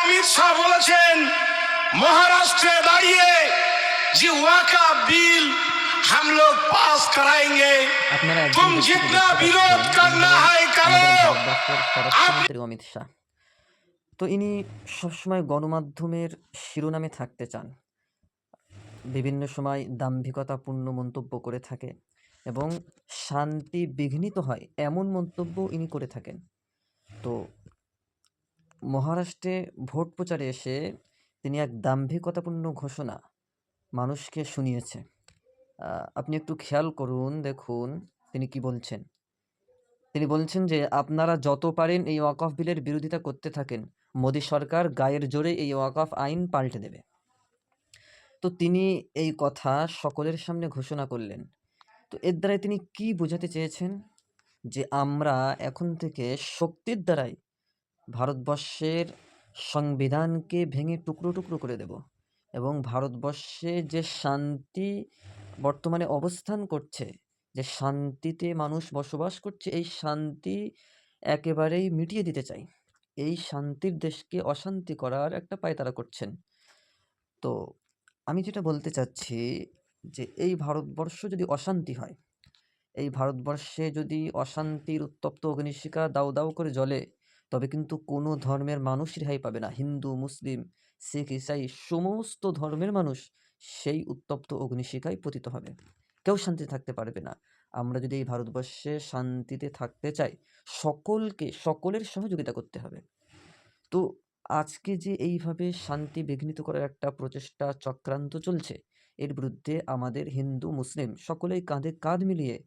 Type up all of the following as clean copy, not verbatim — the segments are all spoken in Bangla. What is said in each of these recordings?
अमित शाह বলেছেন महाराष्ट्र दाड़िए जी वाका बिल हम लोग पास कराएंगे तुम जितना विरोध करना है करो। স্বরাষ্ট্রমন্ত্রী অমিত শাহ তো ইনি সবসময় গণমাধ্যমের শিরোনামে থাকতে চান, বিভিন্ন সময় দাম্ভিকতাপূর্ণ মন্তব্য করে থাকে এবং শান্তি বিঘ্নিত হয় এমন মন্তব্য ইনি করে থাকেন। তো মহারাষ্ট্রে ভোট প্রচারে এসে তিনি এক দাম্ভিকতাপূর্ণ ঘোষণা মানুষকে শুনিয়েছে। আপনি একটু খেয়াল করুন, দেখুন তিনি কি বলছেন। তিনি বলছেন যে আপনারা যত পারেন এই ওয়াকফ বিলের বিরোধিতা করতে থাকেন, মোদী সরকার গায়ের জোরে এই ওয়াকফ আইন পাল্টে দেবে। তো তিনি এই কথা সকলের সামনে ঘোষণা করলেন। তো এর দ্বারাই তিনি কি বোঝাতে চেয়েছেন? যে আমরা এখন থেকে শক্তির দ্বারাই ভারতবর্ষের সংবিধানকে ভেঙে টুকরো টুকরো করে দেব এবং ভারতবর্ষে যে শান্তি বর্তমানে অবস্থান করছে, যে শান্তিতে মানুষ বসবাস করছে, এই শান্তি একেবারেই মিটিয়ে দিতে চাই। এই শান্তির দেশকে অশান্তি করার একটা পায়তারা করছেন। তো আমি যেটা বলতে চাচ্ছি যে এই ভারতবর্ষ যদি অশান্তি হয়, এই ভারতবর্ষে যদি অশান্তির উত্তপ্ত অগ্নিশিখা দাউ দাউ করে জ্বলে, তবে কিন্তু কোনো ধর্মের মানুষ রেহাই পাবে না। হিন্দু, মুসলিম, শিখ, ইসাই সমস্ত ধর্মের মানুষ সেই উত্তপ্ত অগ্নিশিখায় পতিত হবে। কেউ শান্তিতে থাকতে পারবে না। আমরা যদি এই ভারতবর্ষে শান্তিতে থাকতে চাই, সকলের সহযোগিতা করতে হবে। তো আজকে যে এইভাবে শান্তি বিঘ্নিত করার একটা প্রচেষ্টা চক্রান্ত চলছে, এর বিরুদ্ধে আমাদের হিন্দু মুসলিম সকলেই কাঁধে কাঁধ মিলিয়ে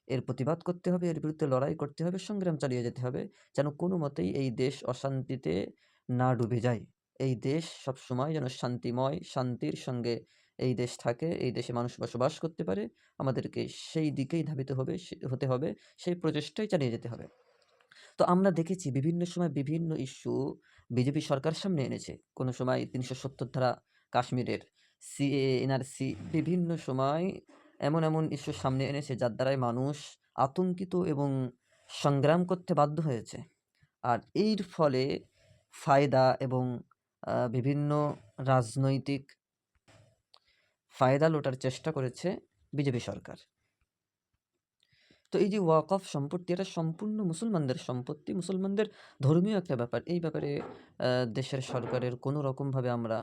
এর প্রতিবাদ করতে হবে, এর বিরুদ্ধে লড়াই করতে হবে, সংগ্রাম চালিয়ে যেতে হবে, যেন কোনো মতেই এই দেশ অশান্তিতে না ডুবে যায়। এই দেশ সবসময় যেন শান্তিময়, শান্তির সঙ্গে এই দেশ থাকে, এই দেশে মানুষ বসবাস করতে পারে। আমাদেরকে সেই দিকেই ধাবিত হতে হবে, সেই প্রচেষ্টাই চালিয়ে যেতে হবে। তো আমরা দেখেছি বিভিন্ন সময় বিভিন্ন ইস্যু বিজেপি সরকার সামনে এনেছে। কোনো সময় ৩৭০ ধারা কাশ্মীরের, সিএএ, এনআরসি, বিভিন্ন সময় এমন ইস্যু সামনে এনেছে যার দ্বারাই মানুষ আতঙ্কিত এবং সংগ্রাম করতে বাধ্য হয়েছে। আর এর ফলে ফায়দা এবং বিভিন্ন রাজনৈতিক ফায়দা লোটার চেষ্টা করেছে বিজেপি সরকার। তো এই যে ওয়াকফ সম্পত্তি, এটা সম্পূর্ণ মুসলমানদের সম্পত্তি, মুসলমানদের ধর্মীয় একটা ব্যাপার। এই ব্যাপারে দেশের সরকারের কোনো রকমভাবে আমরা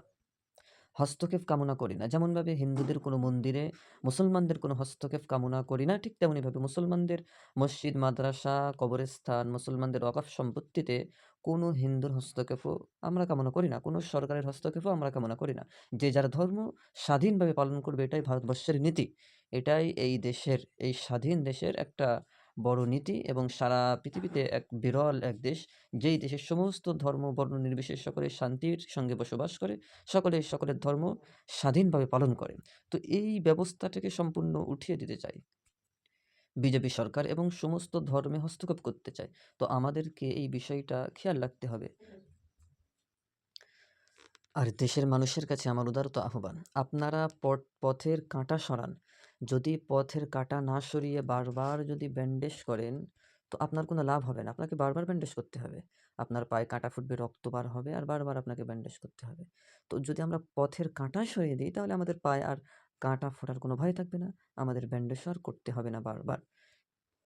হস্তক্ষেপ কামনা করি না। যেমনভাবে হিন্দুদের কোনো মন্দিরে মুসলমানদের কোনো হস্তক্ষেপ কামনা করি না, ঠিক তেমনিভাবে মুসলমানদের মসজিদ, মাদ্রাসা, কবরস্থান, মুসলমানদের ওয়াকফ সম্পত্তিতে কোনো হিন্দুর হস্তক্ষেপও আমরা কামনা করি না, কোনো সরকারের হস্তক্ষেপও আমরা কামনা করি না। যে যার ধর্ম স্বাধীনভাবে পালন করবে, এটাই ভারতবর্ষের নীতি। এটাই এই দেশের, এই স্বাধীন দেশের একটা বড় নীতি এবং সারা পৃথিবীতে এক বিরল এক দেশ, যেই দেশের সমস্ত ধর্ম বর্ণ নির্বিশেষে সকলে শান্তির সঙ্গে বসবাস করে, সকলের ধর্ম স্বাধীনভাবে পালন করে। তো এই ব্যবস্থাটাকে সম্পূর্ণ উঠিয়ে দিতে চায় বিজেপি সরকার এবং সমস্ত ধর্মে হস্তক্ষেপ করতে চায়। তো আমাদেরকে এই বিষয়টা খেয়াল রাখতে হবে। আর দেশের মানুষের কাছে আমার উদারত আহ্বান, আপনারা পথের কাঁটা সরান। যদি পথের কাঁটা না সরিয়ে বারবার যদি ব্যান্ডেজ করেন, তো আপনার কোনো লাভ হবে না। আপনাকে বারবার ব্যান্ডেজ করতে হবে। আপনার পায়ে কাঁটা ফুটবে, রক্ত বার হবে, আর বারবার আপনাকে ব্যান্ডেজ করতে হবে। তো যদি আমরা পথের কাঁটা সরিয়ে দিই, তাহলে আমাদের পায়ে আর কাঁটা ফোটার কোনো ভয় থাকবে না, আমাদের ব্যান্ডেজও আর করতে হবে না বারবার।